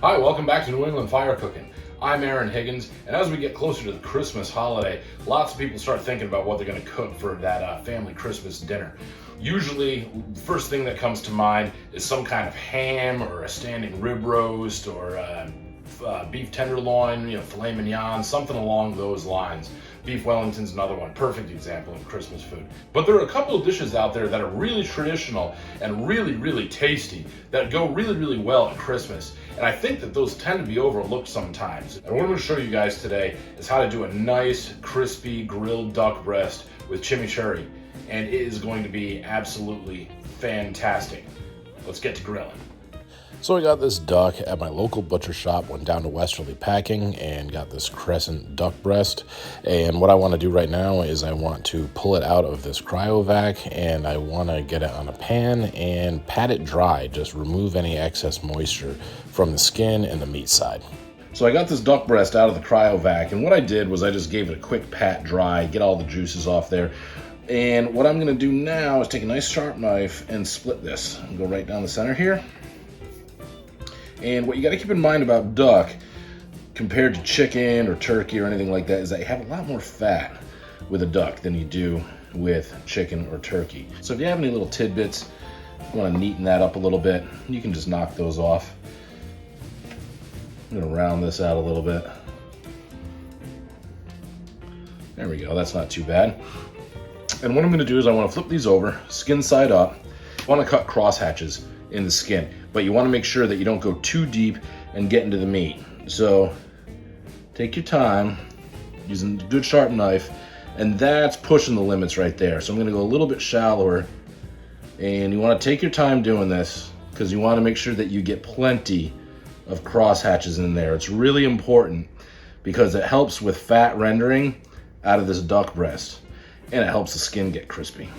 Hi, welcome back to New England Fire Cooking. I'm Aaron Higgins, and as we get closer to the Christmas holiday, lots of people start thinking about what they're going to cook for that family Christmas dinner. Usually, the first thing that comes to mind is some kind of ham or a standing rib roast or beef tenderloin, filet mignon, something along those lines. Beef Wellington's another one, perfect example of Christmas food. But there are a couple of dishes out there that are really traditional and really tasty that go really well at Christmas. And I think that those tend to be overlooked sometimes. And what I'm going to show you guys today is how to do a nice, crispy grilled duck breast with chimichurri. And it is going to be absolutely fantastic. Let's get to grilling. So I got this duck at my local butcher shop, went down to Westerly Packing and got this crescent duck breast. And what I want to do right now is I want to pull it out of this cryovac and I want to get it on a pan and pat it dry. Just remove any excess moisture from the skin and the meat side. So I got this duck breast out of the cryovac, and what I did was I just gave it a quick pat dry, get all the juices off there. And what I'm going to do now is take a nice sharp knife and split this. And go right down the center here. And what you got to keep in mind about duck compared to chicken or turkey or anything like that is that you have a lot more fat with a duck than you do with chicken or turkey. So if you have any little tidbits, you want to neaten that up a little bit, you can just knock those off. I'm going to round this out a little bit. There we go, that's not too bad. And what I'm going to do is I want to flip these over, skin side up. I want to cut cross hatches in the skin, but you want to make sure that you don't go too deep and get into the meat. So take your time using a good sharp knife, and that's pushing the limits right there. So I'm going to go a little bit shallower, and you want to take your time doing this because you want to make sure that you get plenty of cross hatches in there. It's really important because it helps with fat rendering out of this duck breast, and it helps the skin get crispy.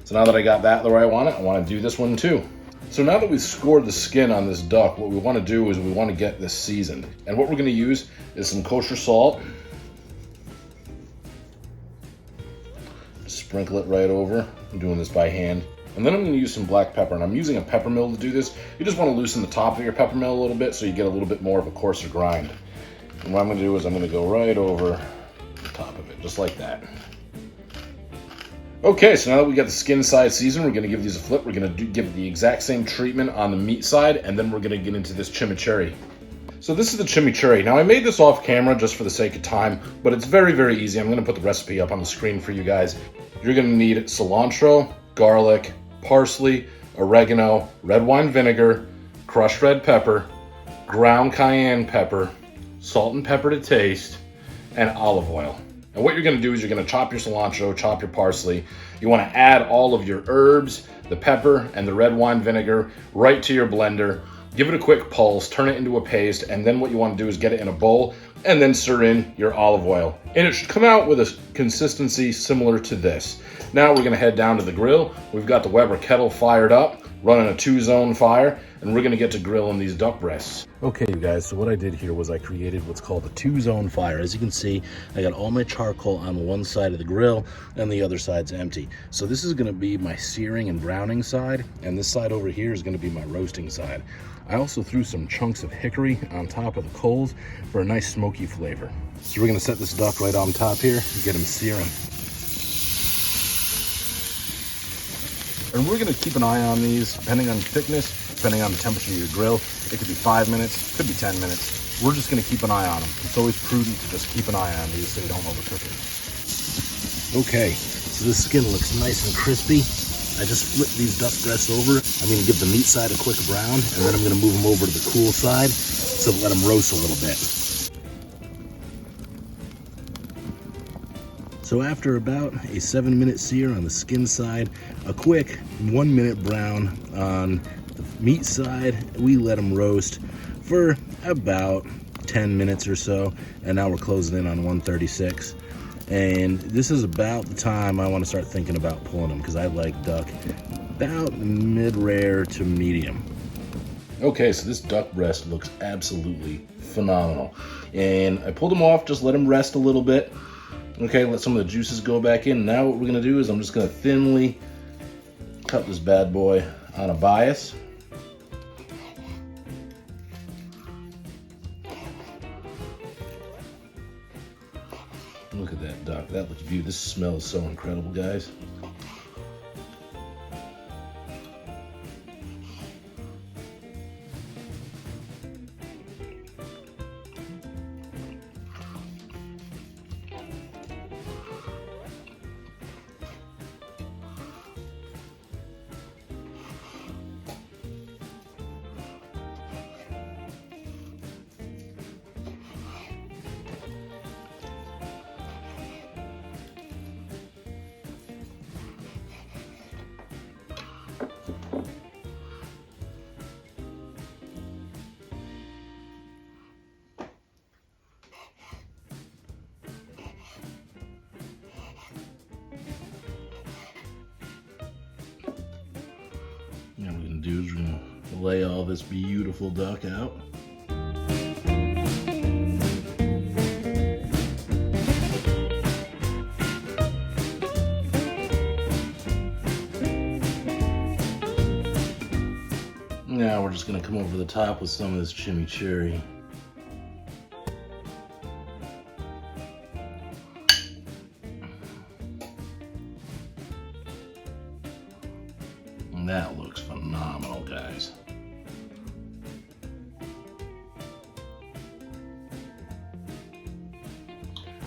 So now that I got that the way I want it, I want to do this one too. So now that we've scored the skin on this duck, what we want to do is we want to get this seasoned. And what we're going to use is some kosher salt. Sprinkle it right over. I'm doing this by hand. And then I'm going to use some black pepper, and I'm using a pepper mill to do this. You just want to loosen the top of your pepper mill a little bit so you get a little bit more of a coarser grind. And what I'm going to do is I'm going to go right over the top of it, just like that. Okay, so now that we got the skin side seasoned, we're going to give these a flip. We're going to give the exact same treatment on the meat side, and then we're going to get into this chimichurri. So this is the chimichurri. Now I made this off camera just for the sake of time, but it's very easy. I'm going to put the recipe up on the screen for you guys. You're going to need cilantro, garlic, parsley, oregano, red wine vinegar, crushed red pepper, ground cayenne pepper, salt and pepper to taste, and olive oil. And what you're going to do is you're going to chop your cilantro, chop your parsley. You want to add all of your herbs, the pepper, and the red wine vinegar right to your blender. Give it a quick pulse, turn it into a paste, and then what you want to do is get it in a bowl and then stir in your olive oil. And it should come out with a consistency similar to this. Now we're going to head down to the grill. We've got the Weber kettle fired up, running a 2-zone fire, and we're going to get to grilling these duck breasts. Okay, you guys, so what I did here was I created what's called a 2-zone fire. As you can see, I got all my charcoal on one side of the grill and the other side's empty. So this is going to be my searing and browning side, and this side over here is going to be my roasting side. I also threw some chunks of hickory on top of the coals for a nice smoky flavor. So we're going to set this duck right on top here and get him searing. And we're going to keep an eye on these, depending on thickness, depending on the temperature of your grill. It could be 5 minutes, could be 10 minutes. We're just going to keep an eye on them. It's always prudent to just keep an eye on these so you don't overcook it. Okay, so this skin looks nice and crispy. I just flip these duck breasts over. I'm going to give the meat side a quick brown, and then I'm going to move them over to the cool side to let them roast a little bit. So after about a 7-minute sear on the skin side, a quick 1-minute brown on the meat side, we let them roast for about 10 minutes or so, and now we're closing in on 136. And this is about the time I want to start thinking about pulling them, because I like duck about mid-rare to medium. Okay, so this duck breast looks absolutely phenomenal. And I pulled them off, just let them rest a little bit. Okay, let some of the juices go back in. Now what we're gonna do is I'm just gonna thinly cut this bad boy on a bias. Look at that duck, that looks beautiful. This smells so incredible, guys. Now what we're gonna do is we're gonna lay all this beautiful duck out. Now we're just gonna come over the top with some of this chimichurri. And that looks phenomenal, guys.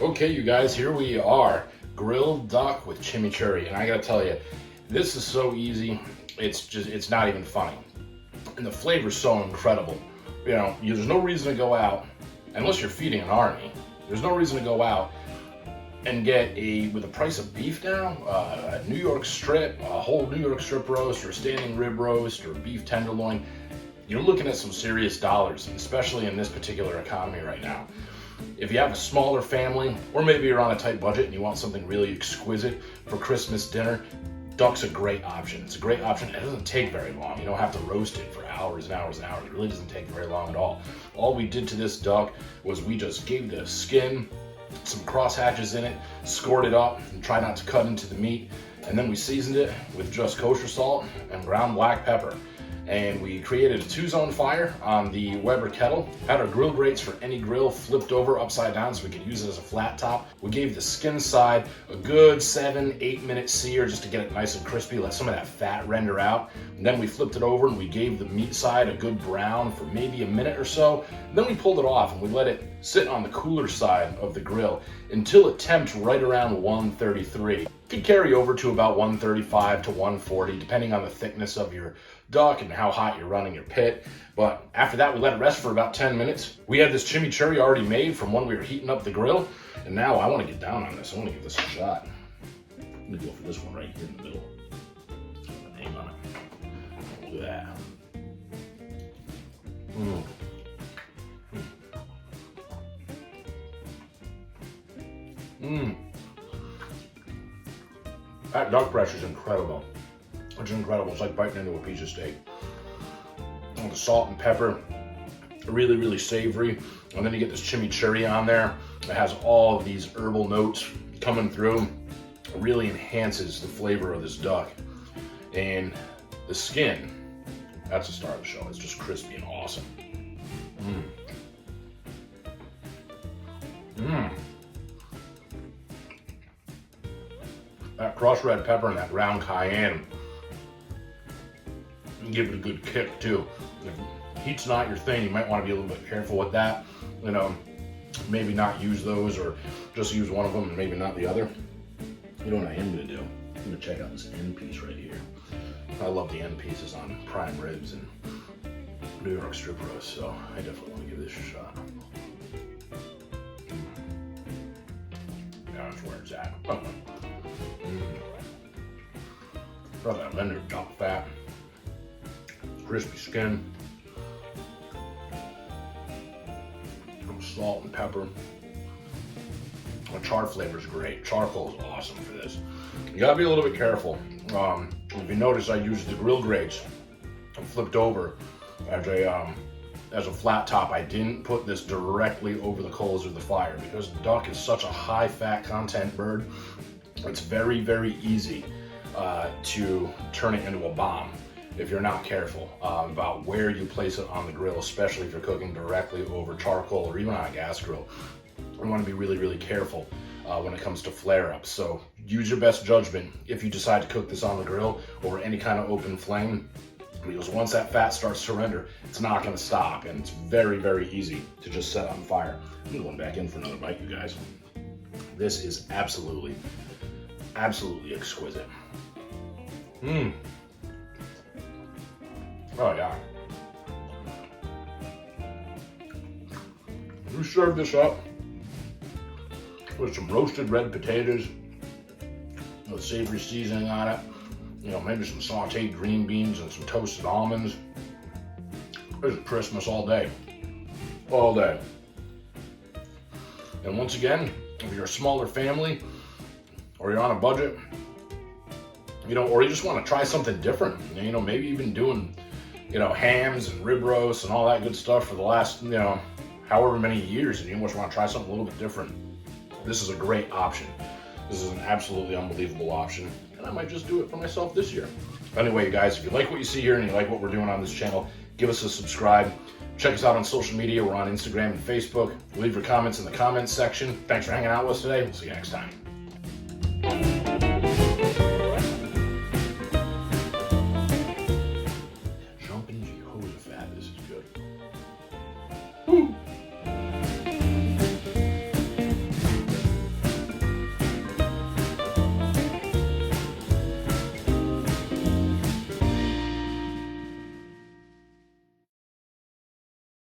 Okay, you guys, here we are. Grilled duck with chimichurri. And I gotta tell you, this is so easy, it's not even funny. And the flavor's so incredible. You know, there's no reason to go out, unless you're feeding an army, there's no reason to go out and get with the price of beef now, a New York strip, a whole New York strip roast, or standing rib roast, or beef tenderloin. You're looking at some serious dollars, especially in this particular economy right now. If you have a smaller family, or maybe you're on a tight budget and you want something really exquisite for Christmas dinner, duck's a great option. It's a great option. It doesn't take very long. You don't have to roast it for hours and hours and hours. It really doesn't take very long at all. All we did to this duck was we just gave the skin some cross hatches in it, scored it up, and tried not to cut into the meat. And then we seasoned it with just kosher salt and ground black pepper. And we created a 2-zone fire on the Weber kettle. Had our grill grates for any grill flipped over upside down so we could use it as a flat top. We gave the skin side a good 7-8 minute sear just to get it nice and crispy, let some of that fat render out. And then we flipped it over and we gave the meat side a good brown for maybe a minute or so. And then we pulled it off and we let it sit on the cooler side of the grill until it temped right around 133. Could carry over to about 135 to 140, depending on the thickness of your duck and how hot you're running your pit. But after that, we let it rest for about 10 minutes. We had this chimichurri already made from when we were heating up the grill. And now I want to get down on this. I want to give this a shot. I'm going to go for this one right here in the middle. Put my name on it. Look at that. That duck breast is incredible. It's incredible. It's like biting into a piece of steak. And the salt and pepper, really, really savory. And then you get this chimichurri on there. It has all of these herbal notes coming through. It really enhances the flavor of this duck. And the skin, that's the star of the show. It's just crispy and awesome. That crushed red pepper and that ground cayenne give it a good kick too. If heat's not your thing, you might want to be a little bit careful with that. You know, maybe not use those, or just use one of them and maybe not the other. You know what I am going to do? I'm going to check out this end piece right here. I love the end pieces on prime ribs and New York strip roast, so I definitely want to give this a shot. Yeah. That's where it's at. Got that tender duck fat, crispy skin, some salt and pepper. The char flavor is great. Charcoal is awesome for this. You gotta be a little bit careful. If you notice, I used the grill grates flipped over as a flat top. I didn't put this directly over the coals or the fire because duck is such a high fat content bird. It's very, very easy to turn it into a bomb if you're not careful about where you place it on the grill, especially if you're cooking directly over charcoal or even on a gas grill. You want to be really, really careful when it comes to flare-ups. So use your best judgment if you decide to cook this on the grill over any kind of open flame, because once that fat starts to render, it's not going to stop, and it's very, very easy to just set on fire. I'm going back in for another bite, you guys. This is absolutely, absolutely exquisite. Oh yeah. You serve this up with some roasted red potatoes with savory seasoning on it, you know, maybe some sauteed green beans and some toasted almonds. There's Christmas all day. All day. And once again, if you're a smaller family or you're on a budget, you know, or you just want to try something different, you know, maybe you've been doing, you know, hams and rib roasts and all that good stuff for the last, you know, however many years, and you just want to try something a little bit different, this is a great option. This is an absolutely unbelievable option, and I might just do it for myself this year. Anyway, you guys, if you like what you see here and you like what we're doing on this channel, give us a subscribe. Check us out on social media. We're on Instagram and Facebook. Leave your comments in the comments section. Thanks for hanging out with us today. We'll see you next time.